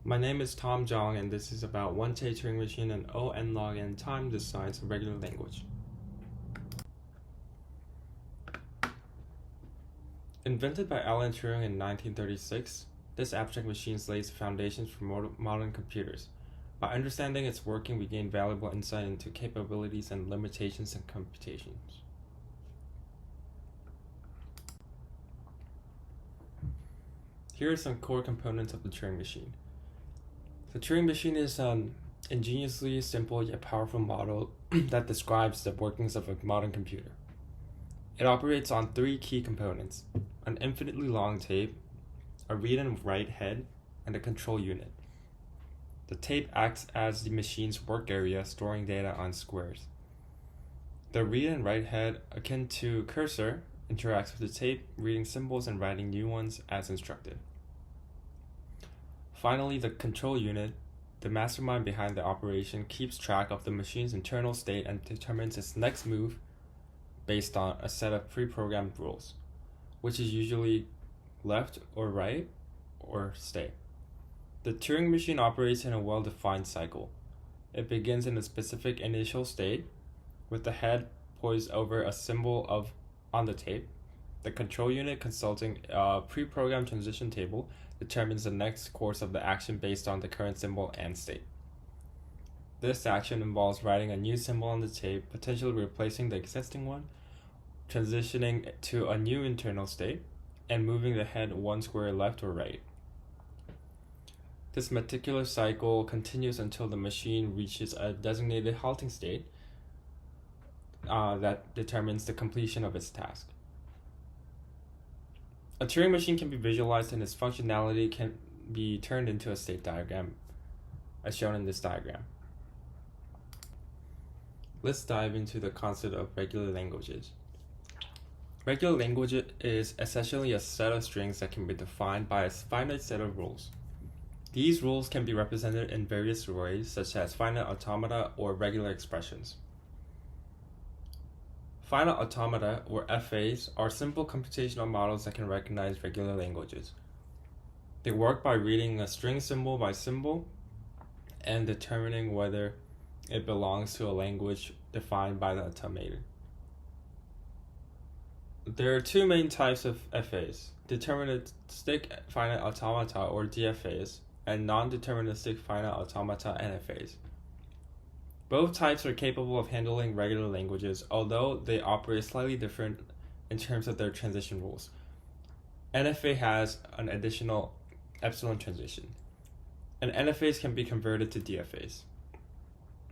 My name is Tom Jong, and this is about one-tape Turing machine and O n log n time the size of regular language. Invented by Alan Turing in 1936, this abstract machine lays the foundations for modern computers. By understanding its working, we gain valuable insight into capabilities and limitations in computations. Here are some core components of the Turing machine. The Turing machine is an ingeniously simple yet powerful model that describes the workings of a modern computer. It operates on three key components: an infinitely long tape, a read and write head, and a control unit. The tape acts as the machine's work area, storing data on squares. The read and write head, akin to cursor, interacts with the tape, reading symbols and writing new ones as instructed. Finally, the control unit, the mastermind behind the operation, keeps track of the machine's internal state and determines its next move based on a set of pre-programmed rules, which is usually left or right or stay. The Turing machine operates in a well-defined cycle. It begins in a specific initial state, with the head poised over a symbol on the tape. The control unit, consulting a pre-programmed transition table, determines the next course of the action based on the current symbol and state. This action involves writing a new symbol on the tape, potentially replacing the existing one, transitioning to a new internal state, and moving the head one square left or right. This meticulous cycle continues until the machine reaches a designated halting state that determines the completion of its task. A Turing machine can be visualized and its functionality can be turned into a state diagram, as shown in this diagram. Let's dive into the concept of regular languages. Regular language is essentially a set of strings that can be defined by a finite set of rules. These rules can be represented in various ways, such as finite automata or regular expressions. Finite automata, or FAs, are simple computational models that can recognize regular languages. They work by reading a string symbol by symbol and determining whether it belongs to a language defined by the automaton. There are two main types of FAs: deterministic finite automata, or DFAs, and non-deterministic finite automata, NFAs. Both types are capable of handling regular languages, although they operate slightly different in terms of their transition rules. NFA has an additional epsilon transition, and NFAs can be converted to DFAs.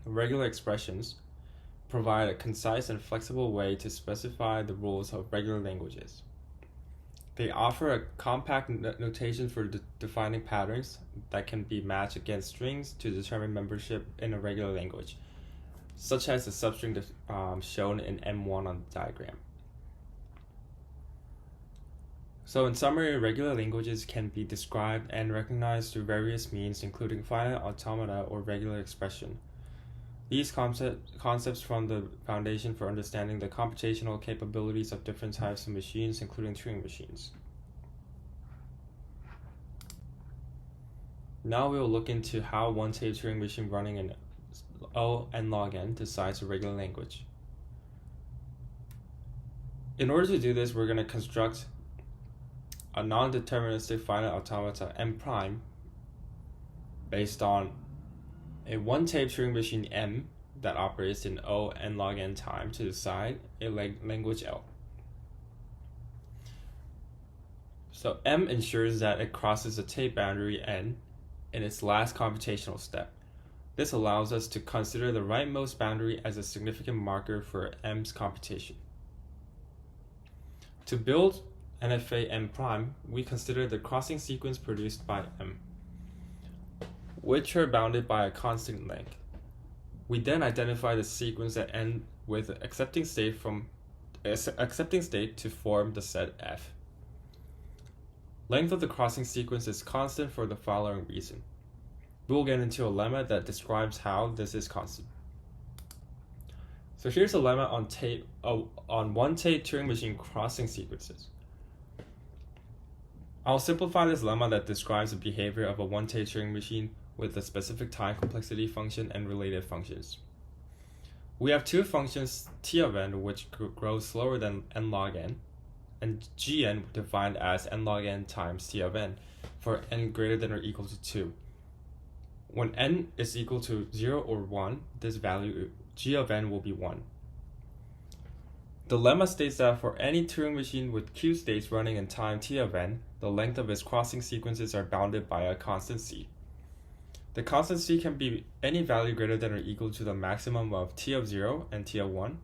Regular expressions provide a concise and flexible way to specify the rules of regular languages. They offer a compact notation for defining patterns that can be matched against strings to determine membership in a regular language, such as the substring shown in M1 on the diagram. So in summary, regular languages can be described and recognized through various means, including finite automata or regular expression. These concepts form the foundation for understanding the computational capabilities of different types of machines, including Turing machines. Now we will look into how one-tape Turing machine running in O n log n decides a regular language. In order to do this, we're going to construct a non-deterministic finite automata M prime based on a one-tape Turing machine M that operates in O n log n time to decide a language L. So M ensures that it crosses the tape boundary N in its last computational step. This allows us to consider the rightmost boundary as a significant marker for M's computation. To build NFA M prime, we consider the crossing sequence produced by M, which are bounded by a constant length. We then identify the sequence that end with accepting state to form the set F. Length of the crossing sequence is constant for the following reason. We will get into a lemma that describes how this is constant. So here's a lemma on one-tape Turing machine crossing sequences. I'll simplify this lemma that describes the behavior of a one-state Turing machine with a specific time complexity function and related functions. We have two functions, t of n, which grows slower than n log n, and gn defined as n log n times t of n for n greater than or equal to 2. When n is equal to 0 or 1, this value g of n will be 1. The lemma states that for any Turing machine with q states running in time t of n, the length of its crossing sequences are bounded by a constant c. The constant c can be any value greater than or equal to the maximum of t of 0 and t of 1.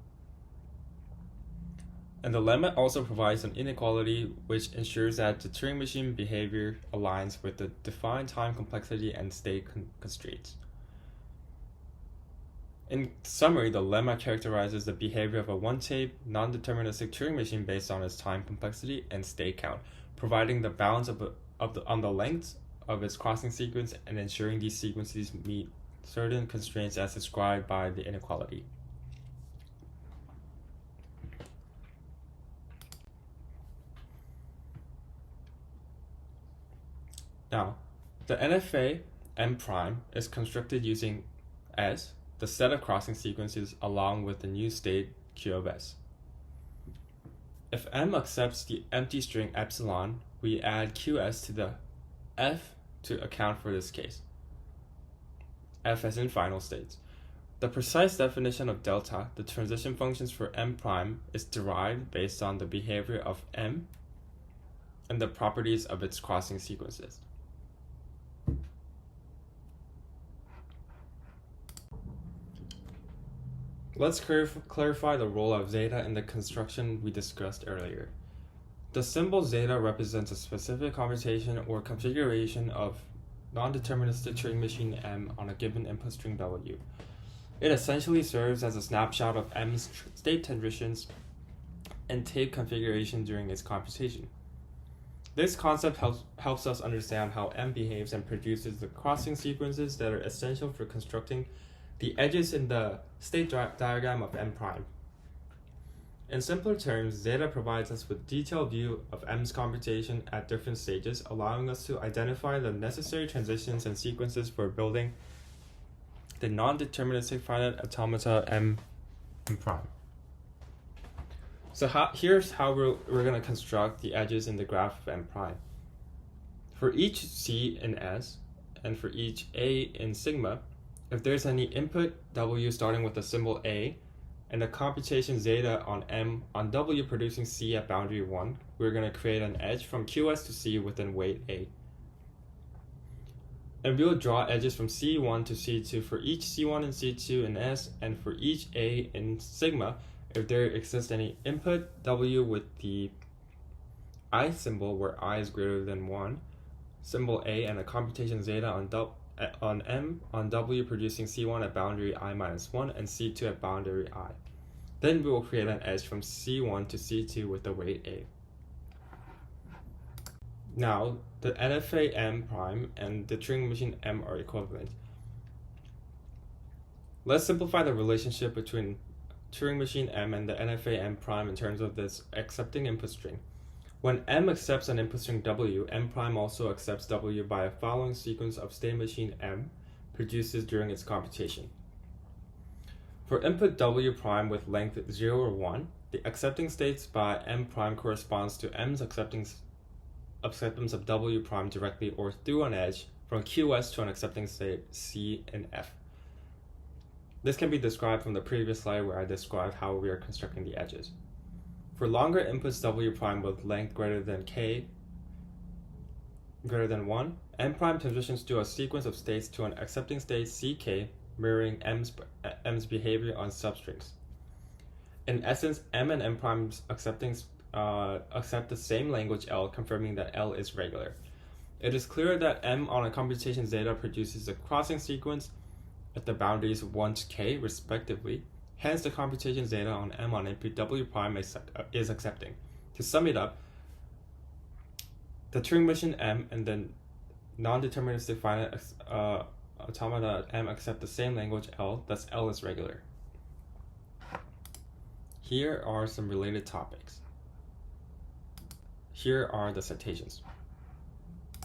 And the lemma also provides an inequality which ensures that the Turing machine behavior aligns with the defined time complexity and state constraints. In summary, the lemma characterizes the behavior of a one-state, non-deterministic Turing machine based on its time complexity and state count, providing the bounds on the length of its crossing sequence and ensuring these sequences meet certain constraints as described by the inequality. Now, the NFA M prime is constructed using S, the set of crossing sequences, along with the new state Q of S. If M accepts the empty string epsilon, we add QS to the F to account for this case. F as in final states. The precise definition of delta, the transition functions for M prime, is derived based on the behavior of M and the properties of its crossing sequences. Let's clarify the role of zeta in the construction we discussed earlier. The symbol zeta represents a specific computation or configuration of non-deterministic Turing machine M on a given input string W. It essentially serves as a snapshot of M's state transitions and tape configuration during its computation. This concept helps us understand how M behaves and produces the crossing sequences that are essential for constructing the edges in the state diagram of M prime. In simpler terms, zeta provides us with a detailed view of M's computation at different stages, allowing us to identify the necessary transitions and sequences for building the non-deterministic finite automata M prime. So here's how we're going to construct the edges in the graph of M prime. For each C in S, and for each A in sigma, if there's any input W starting with the symbol A, and the computation zeta on M on W producing C at boundary 1, we're going to create an edge from QS to C within weight A. And we'll draw edges from C1 to C2 for each C1 and C2 in S, and for each A in sigma, if there exists any input W with the I symbol where I is greater than 1, symbol A, and a computation zeta on M on W producing C1 at boundary I minus 1 and C2 at boundary I. Then we will create an edge from C1 to C2 with the weight A. Now, the NFA M prime and the Turing machine M are equivalent. Let's simplify the relationship between Turing machine M and the NFA M prime in terms of this accepting input string. When M accepts an input string W, M prime also accepts W by a following sequence of state machine M produces during its computation. For input W prime with length 0 or 1, the accepting states by M prime corresponds to M's acceptance of W prime directly or through an edge from QS to an accepting state C in F. This can be described from the previous slide where I described how we are constructing the edges. For longer inputs W prime with length greater than K greater than 1, M prime transitions to a sequence of states to an accepting state CK mirroring M's behavior on substrings. In essence, M and M prime's accept the same language L, confirming that L is regular. It is clear that M on a computation zeta produces a crossing sequence at the boundaries 1 to K respectively. Hence, the computation zeta on M on input W prime is accepting. To sum it up, the Turing machine M and the non-deterministic finite automata M accept the same language L, thus L is regular. Here are some related topics. Here are the citations.